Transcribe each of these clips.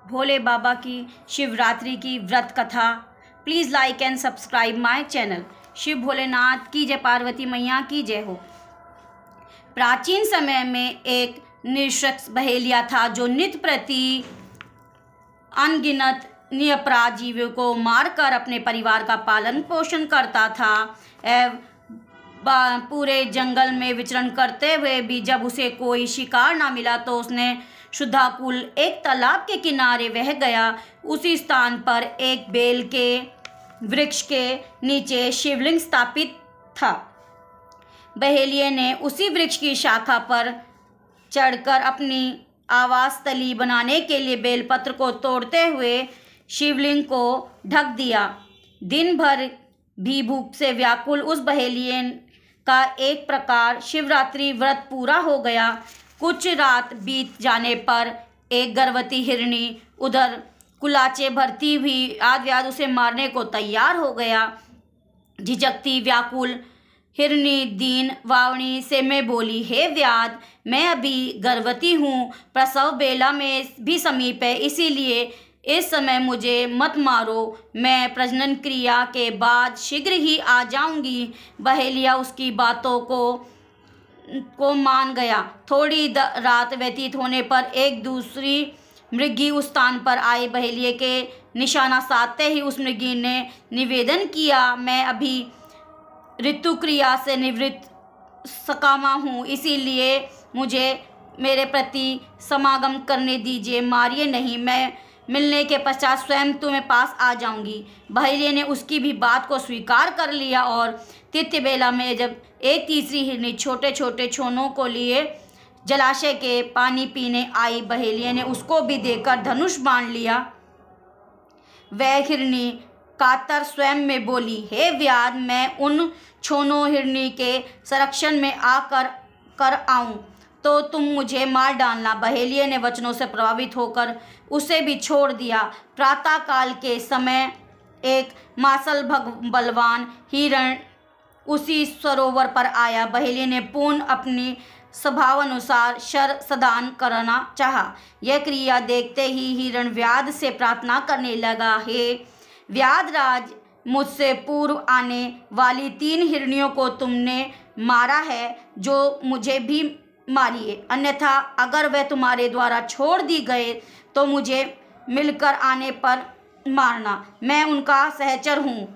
भोले बाबा की शिवरात्रि की व्रत कथा। Please like and subscribe my channel. Shiv Bholenath की जय, पार्वती मैया की जय हो। प्राचीन समय में एक निरक्षर बहेलिया था जो नित्य प्रति अनगिनत निरपराध जीवों को मारकर अपने परिवार का पालन पोषण करता था। पूरे जंगल में विचरण करते हुए भी जब उसे कोई शिकार ना मिला तो उसने शुद्धाकुल एक तालाब के किनारे बह गया। उसी स्थान पर एक बेल के वृक्ष के नीचे शिवलिंग स्थापित था। बहेलिये ने उसी वृक्ष की शाखा पर चढ़कर अपनी आवास स्थली बनाने के लिए बेलपत्र को तोड़ते हुए शिवलिंग को ढक दिया। दिन भर भी भूख से व्याकुल उस बहेलिये का एक प्रकार शिवरात्रि व्रत पूरा हो गया। कुछ रात बीत जाने पर एक गर्भवती हिरणी उधर कुलाचे भरती हुई आद उसे मारने को तैयार हो गया। झिझकती व्याकुल हिरणी दीन वावणी से मैं बोली, हे व्याध, मैं अभी गर्भवती हूँ, प्रसव बेला में भी समीप है, इसीलिए इस समय मुझे मत मारो, मैं प्रजनन क्रिया के बाद शीघ्र ही आ जाऊंगी। बहेलिया उसकी बातों को मान गया। थोड़ी रात व्यतीत होने पर एक दूसरी मृगी उस स्थान पर आई। बहेलिये के निशाना साधते ही उस मृगी ने निवेदन किया, मैं अभी ऋतु क्रिया से निवृत्त सकामा हूँ, इसीलिए मुझे मेरे प्रति समागम करने दीजिए, मारिए नहीं, मैं मिलने के पश्चात स्वयं तुम्हें पास आ जाऊंगी। बहेलिये ने उसकी भी बात को स्वीकार कर लिया और तिथ्य बेला में जब एक तीसरी हिरनी छोटे छोटे छोनों को लिए जलाशय के पानी पीने आई, बहेलिये ने उसको भी देखकर धनुष बांध लिया। वह हिरनी कातर स्वयं में बोली, हे व्याध, मैं उन छोनों हिरनी के संरक्षण में आकर आऊं तो तुम मुझे मार डालना। बहेलिये ने वचनों से प्रभावित होकर उसे भी छोड़ दिया। प्रातः काल के समय एक मासल बलवान हिरण उसी सरोवर पर आया। बहेलिये ने पूर्ण अपनी स्वभाव अनुसार शर सदान करना चाहा। यह क्रिया देखते ही हिरण व्याध से प्रार्थना करने लगा, हे व्याधराज, मुझसे पूर्व आने वाली 3 हिरणियों को तुमने मारा है, जो मुझे भी मारिए, अन्यथा अगर वह तुम्हारे द्वारा छोड़ दी गए तो मुझे मिलकर आने पर मारना, मैं उनका सहचर हूँ।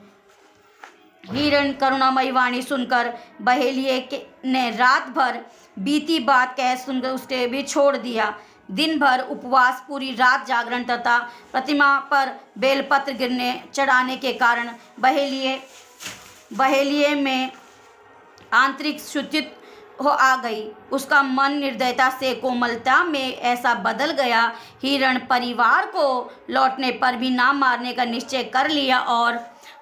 हिरण करुणामयी वाणी सुनकर बहेलिये ने रात भर बीती बात कह सुनकर उसके भी छोड़ दिया। दिन भर उपवास, पूरी रात जागरण तथा प्रतिमा पर बेलपत्र गिरने चढ़ाने के कारण बहेलिये में आंतरिक शुद्धि हो आ गई। उसका मन निर्दयता से कोमलता में ऐसा बदल गया। हिरण परिवार को लौटने पर भी ना मारने का निश्चय कर लिया और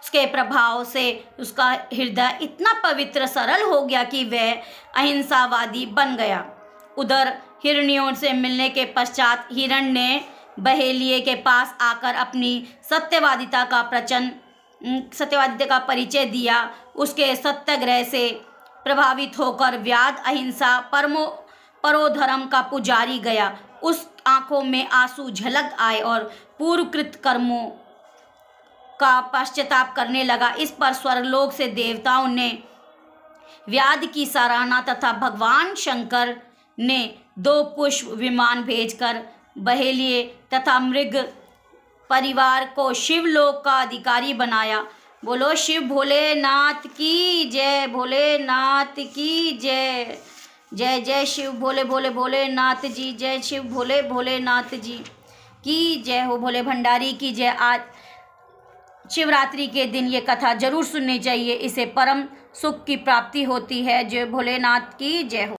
उसके प्रभाव से उसका हृदय इतना पवित्र सरल हो गया कि वह अहिंसावादी बन गया। उधर हिरनियों से मिलने के पश्चात हिरण ने बहेलिये के पास आकर अपनी सत्यवादिता का परिचय दिया। उसके सत्याग्रह से प्रभावित होकर व्याध अहिंसा परोधर्म का पुजारी गया। उस आंखों में आंसू झलक आए और पूर्वकृत कर्मों का पश्चाताप करने लगा। इस पर स्वर्गलोक से देवताओं ने व्याध की सराहना तथा भगवान शंकर ने 2 पुष्प विमान भेजकर बहेलिये तथा मृग परिवार को शिवलोक का अधिकारी बनाया। बोलो शिव भोलेनाथ की जय, भोलेनाथ की जय। जय जय शिव भोले भोले भोलेनाथ जी, जय शिव भोले भोलेनाथ जी की जय हो। भोले भंडारी की जय। आज शिवरात्रि के दिन ये कथा जरूर सुननी चाहिए, इसे परम सुख की प्राप्ति होती है। जय भोलेनाथ की जय हो।